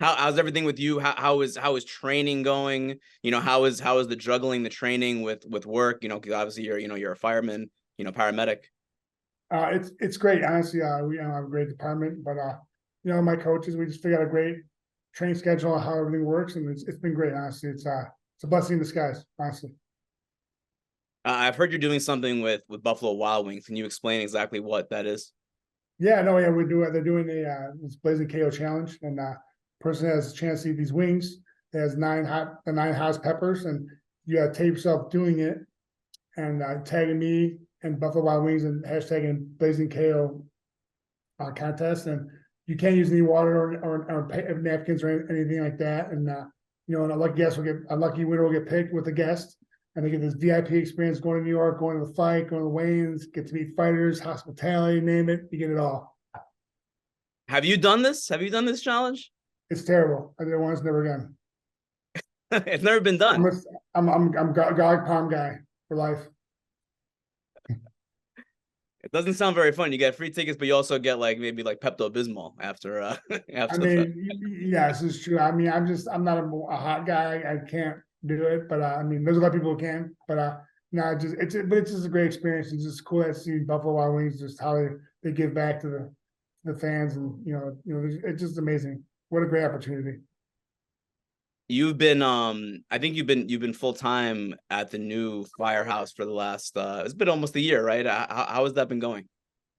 How's everything with you? How is training going? How is the juggling the training with work? Because obviously you're a fireman, paramedic. It's great, honestly. We have a great department, but my coaches, we just figured out a great training schedule on how everything works, and it's been great. Honestly, it's a blessing in disguise. Honestly, I've heard you're doing something with Buffalo Wild Wings. Can you explain exactly what that is? yeah, no, yeah, we do. They're doing this Blazing KO challenge, and person has a chance to eat these wings. It has the nine house peppers, and you got to tape yourself doing it, and tagging me and Buffalo Wild Wings and hashtagging Blazing KO contest, and you can't use any water or napkins or anything like that. And and a lucky winner will get picked with a guest, and they get this VIP experience going to New York, going to the fight, going to the weigh-ins, get to meet fighters, hospitality, name it, you get it all. Have you done this? Have you done this challenge? It's terrible. I did it once, never again. It's never been I'm done. a, I'm garlic palm guy for life. It doesn't sound very fun. You get free tickets, but you also get like maybe like Pepto Bismol after I after the fact. mean, yes, it's true. I mean, I'm not a hot guy. I can't do it, but I mean, there's a lot of people who can. But no, it's just a great experience. It's just cool to see Buffalo Wild Wings, just how they give back to the fans, and it's just amazing. What a great opportunity. You've been I think you've been full time at the new firehouse for the last it's been almost a year, right? How has that been going?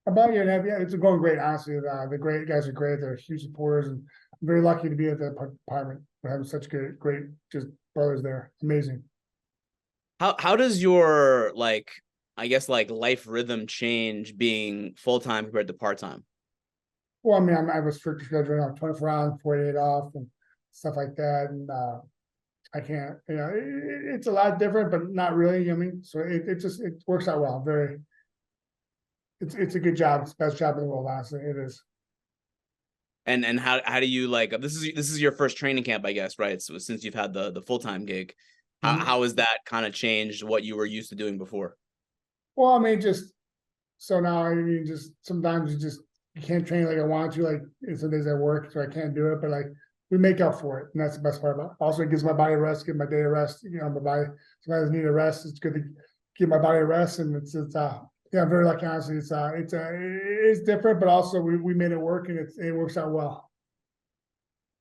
About a year and a half, yeah, it's going great. Honestly, the great guys are great. They're huge supporters, and I'm very lucky to be at that department. We're having such great, just brothers there. Amazing. How does your like I guess like life rhythm change being full time compared to part time? Well, I mean, I have a strict schedule now, 24 on, 48 off, and stuff like that. And I can't, it's a lot different, but not really. I mean, so it works out well. It's a good job. It's the best job in the world, honestly. It is. And how do you like this is your first training camp, I guess, right? So since you've had the full-time gig, Mhm. how has that kind of changed what you were used to doing before? Well, I mean, just so now, I mean, just sometimes you can't train like I want to. Like some days I work, so I can't do it. But like we make up for it, and that's the best part about it. Also, it gives my body a rest, give my day a rest. My body sometimes need a rest. It's good to give my body a rest, and it's yeah, I'm very lucky. Honestly, it's different, but also we made it work, and it works out well.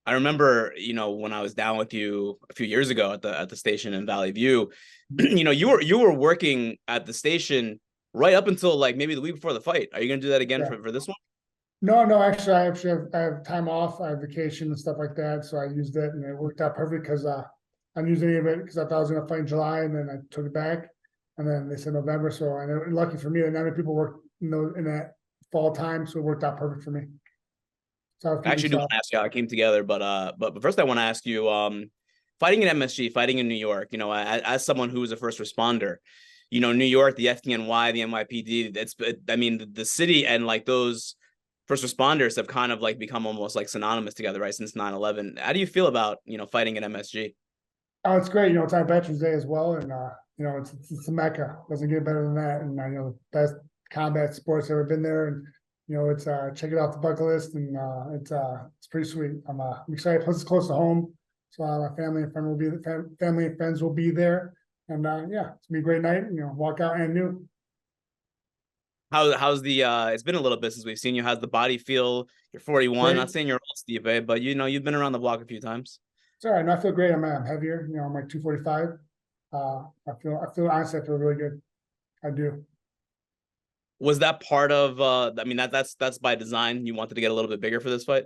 I remember, when I was down with you a few years ago at the station in Valley View, you were working at the station right up until like maybe the week before the fight. Are you gonna do that again Yeah. for this one? No, no, actually, I have time off. I have vacation and stuff like that, so I used it, and it worked out perfect because I'm using any of it because I thought I was going to fight in July, and then I took it back, and then they said November. So and lucky for me, that not many people work in that fall time, so it worked out perfect for me. So I was I keeping actually do want myself to ask you how it came together, but first I want to ask you, fighting in MSG, fighting in New York, as someone who is a first responder, New York, the FDNY, the NYPD, I mean, the city and like those first responders have kind of like become almost like synonymous together, right? Since 9/11. How do you feel about, fighting in MSG? Oh, it's great. It's on Veterans Day as well, and it's a mecca. Doesn't get better than that. And the best combat sports ever been there, and it's check it off the bucket list, and it's pretty sweet. I'm excited. Plus, it's close to home, so my family and friends will be there, and yeah, it's gonna be a great night. Walk out and new. How's the it's been a little bit since we've seen you. How's the body feel? You're 41. Great. Not saying you're old, Steve, but you've been around the block a few times. It's all right. No, I feel great. I'm heavier. I'm like 245. I feel honestly, I feel really good. I do. Was that part of I mean that's by design. You wanted to get a little bit bigger for this fight?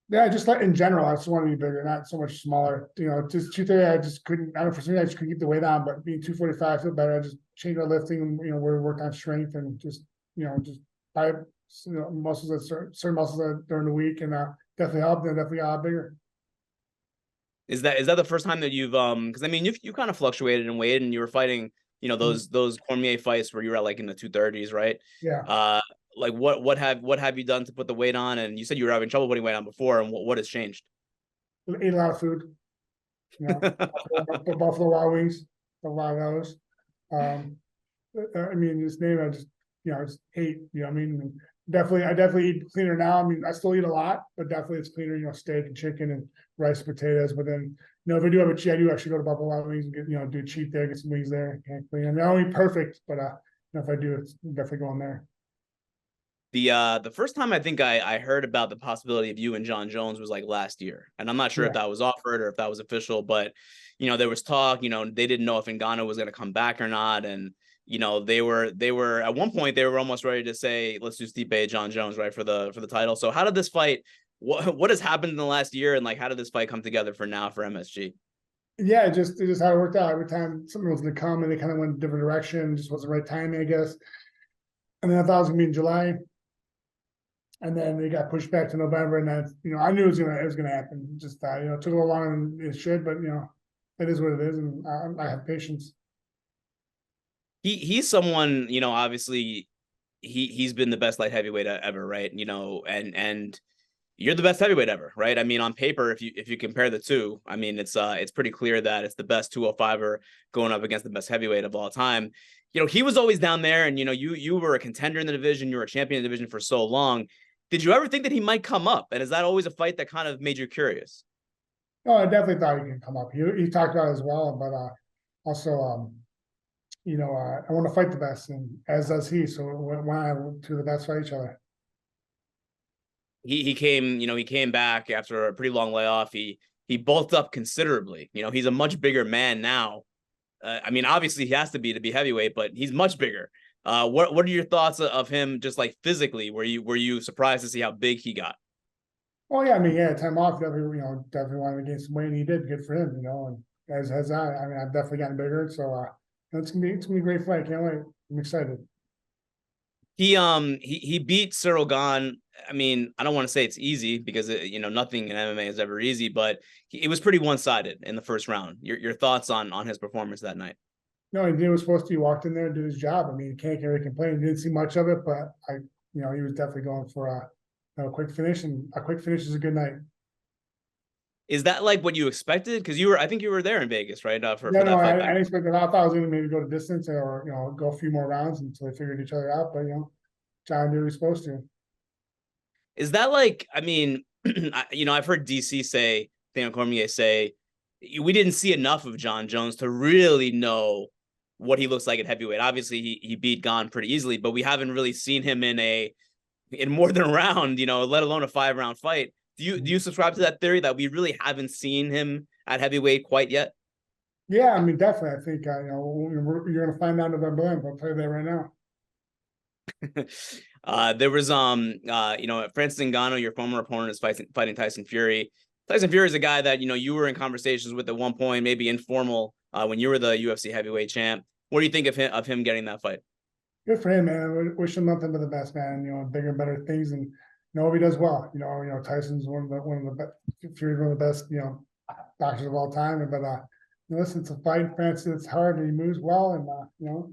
Yeah, just like in general, I just want to be bigger, not so much smaller. Just 230, I just couldn't. I don't know, for some reason, I just couldn't keep the weight on. But being 245, I feel better. I just changed my lifting, and where we work on strength and just by muscles that certain muscles that during the week, and definitely helped. And definitely got bigger. Is that the first time that you've because I mean you kind of fluctuated in weight and you were fighting, Mhm. those Cormier fights where you were at like in the 230s, right? Yeah, Uh like what have you done to put the weight on? And you said you were having trouble putting weight on before, and what has changed? ate a lot of food. Buffalo Wild Wings, a lot of those. Um, I mean, just name it. I just ate. I mean, Definitely, I definitely eat cleaner now. I mean, I still eat a lot, but definitely it's cleaner, steak and chicken and rice and potatoes. But then, if I do have a cheat, I do actually go to Buffalo Wild Wings and get, do a cheat there, get some wings there. Can't clean. I mean, I don't eat perfect, but if I do, it's definitely going there. The first time I think I heard about the possibility of you and Jon Jones was like last year, and I'm not sure if Yeah. that was offered or if that was official, but there was talk. They didn't know if Ngannou was going to come back or not, and they were at one point they were almost ready to say let's do Stipe Jon Jones right for the title. So how did this fight? What has happened in the last year, and like how did this fight come together for now for MSG? Yeah, it just how it worked out. Every time something was going to come and they kind of went a different direction, just wasn't the right timing, I guess. And then I thought it was going to be in July. And then they got pushed back to November, and then I knew it was gonna happen. Just it took a little longer than it should, but it is what it is, and I have patience. He's someone obviously he's been the best light heavyweight ever, right? And you're the best heavyweight ever, right? I mean, on paper, if you compare the two, I mean, it's pretty clear that it's the best 205er going up against the best heavyweight of all time. He was always down there, and you were a contender in the division, you were a champion in the division for so long. Did you ever think that he might come up? And is that always a fight that kind of made you curious? No, I definitely thought he could come up. He talked about it as well, but also I want to fight the best, and as does he. So why two of the best fight each other? He came back after a pretty long layoff. He bulked up considerably. He's a much bigger man now. I mean, obviously he has to be heavyweight, but he's much bigger. What are your thoughts of him just like physically? Were you surprised to see how big he got? Oh yeah, I mean, yeah, time off, definitely, definitely wanted to gain some weight, and he did. Good for him, and as has I. I mean, I've definitely gotten bigger, so it's gonna be a great fight. Can't wait. I'm excited. He beat Cyril Gahn. I mean, I don't want to say it's easy because nothing in MMA is ever easy, but it was pretty one sided in the first round. Your thoughts on his performance that night? No, he did what he was supposed to. He walked in there and did his job. I mean, he can't really complain. He didn't see much of it, but he was definitely going for a quick finish, and a quick finish is a good night. Is that like what you expected? Because I think you were there in Vegas, right? For Yeah, no, that I, fight I back. didn't expect that. I thought I was going to maybe go to distance or go a few more rounds until they figured each other out. But John did what he was supposed to. Is that like? I mean, I've heard DC say, Daniel Cormier say, we didn't see enough of Jon Jones to really know what he looks like at heavyweight. Obviously, he beat Gahn pretty easily, but we haven't really seen him in more than a round, let alone a 5-round fight. Do you subscribe to that theory that we really haven't seen him at heavyweight quite yet? Yeah, I mean, definitely. I think you're going to find out November 11th. I'll tell you that right now. There was Francis Ngannou, your former opponent, is fighting Tyson Fury. Tyson Fury is a guy that you were in conversations with at one point, maybe informal, when you were the UFC heavyweight champ. What do you think of him getting that fight? Good for him, man. Wish him nothing but the best, man. Bigger and better things, and hope he does well. Tyson's one of the best. Fury's one of the best, boxers of all time. But listen, it's a fight. Francis, it's hard, and he moves well, and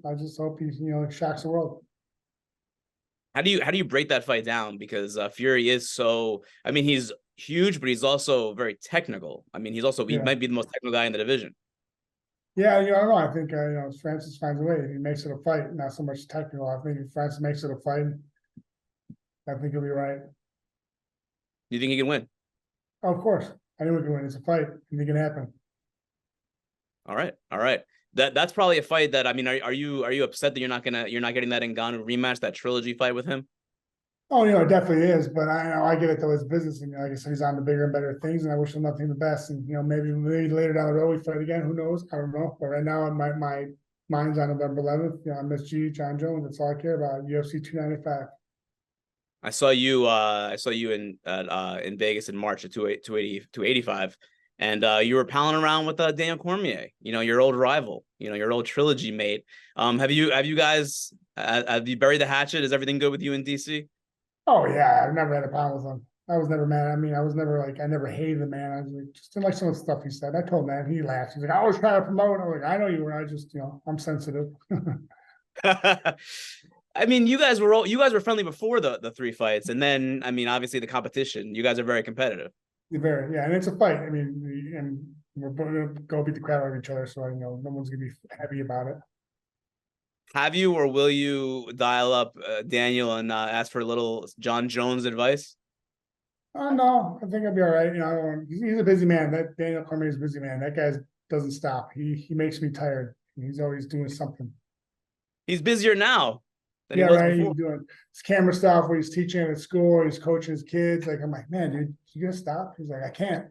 I just hope he shocks the world. How do you break that fight down? Because Fury is so. I mean, he's huge, but he's also very technical. I mean, he Yeah. might be the most technical guy in the division. Yeah, I don't know. I think Francis finds a way. He makes it a fight, not so much technical. I think if Francis makes it a fight, I think he'll be right. Do you think he can win? Oh, of course, anyone can win. It's a fight. Anything can happen. All right, all right. That's probably a fight that I mean, are you upset that you're not getting that Ngannou rematch, that trilogy fight with him? Oh, it definitely is. But I get it though. It's business, and like I said, he's on the bigger and better things, and I wish him nothing the best. And maybe later down the road we fight again. Who knows? I don't know. But right now, my mind's on November 11th. MSG, Jon Jones. That's all I care about. UFC 295. I saw you in Vegas in March at 285, and you were palling around with Daniel Cormier, your old rival, your old trilogy mate. Have you guys have you buried the hatchet? Is everything good with you in DC? Oh yeah, I've never had a problem with him. I was never mad. I mean, I never hated the man. I was like, just didn't like some of the stuff he said. I told him, he laughed. He's like, I was trying to promote. I was like, I know you were. I just, I'm sensitive. I mean, you guys were friendly before the three fights, and then I mean, obviously the competition. You guys are very competitive. Very, yeah, and it's a fight. I mean, and we're going to go beat the crap out of each other. So no one's gonna be happy about it. Have you or will you dial up Daniel and ask for a little Jon Jones advice? Oh no, I think I'll be all right. You know, I don't, he's a busy man. That Daniel Cormier is a busy man. That guy doesn't stop. He makes me tired. He's always doing something. He's busier now than he Yeah, was right. before. He's doing his camera stuff where he's teaching at school, he's coaching his kids. Like, I'm like, man, dude, you gonna stop? He's like, I can't.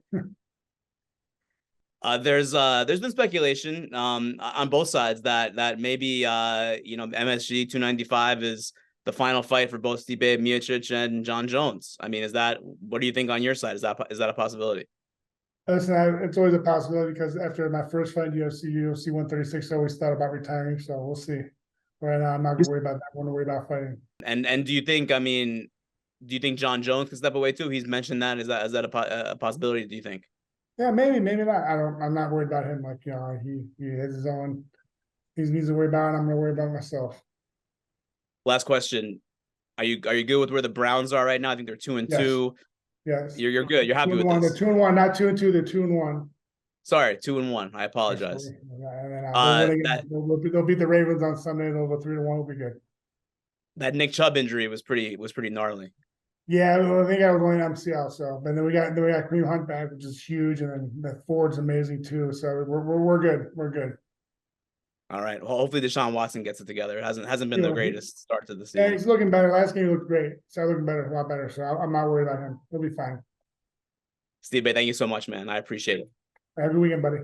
There's been speculation on both sides that maybe MSG 295 is the final fight for both Stipe Miocic and Jon Jones. I mean, what do you think on your side? Is that a possibility? Listen, it's always a possibility because after my first fight in UFC 136, I always thought about retiring. So we'll see. Right now, I'm not gonna worry about that. I want to worry about fighting. And do you think? I mean, do you think Jon Jones can step away too? He's mentioned that. Is that a possibility? Do you think? Yeah, maybe, maybe not. I don't. I'm not worried about him. Like, you know, he has his own. He needs to worry about it. I'm gonna worry about myself. Last question. Are you good with where the Browns are right now? I think they're two and Yes, two. yes. You're good. You're Two happy and with one. They're this. 2-1, not 2-2. They're 2-1. Sorry, 2-1. I Yes, apologize. and then they'll win again. That They'll beat the Ravens on Sunday. They'll go 3-1. Will be good. that Nick Chubb injury was pretty gnarly. Yeah, well, I think I was going MCL. So, but then we got Kareem Hunt back, which is huge, and then the Ford's amazing too. So we're good. We're good. All right. Well, hopefully Deshaun Watson gets it together. It hasn't been You the know, greatest start to the and season. he's looking better. Last game he looked great. So looking better, a lot better. So I'm not worried about him. He'll be fine. Steve, thank you so much, man. I appreciate it. Have a good weekend, buddy.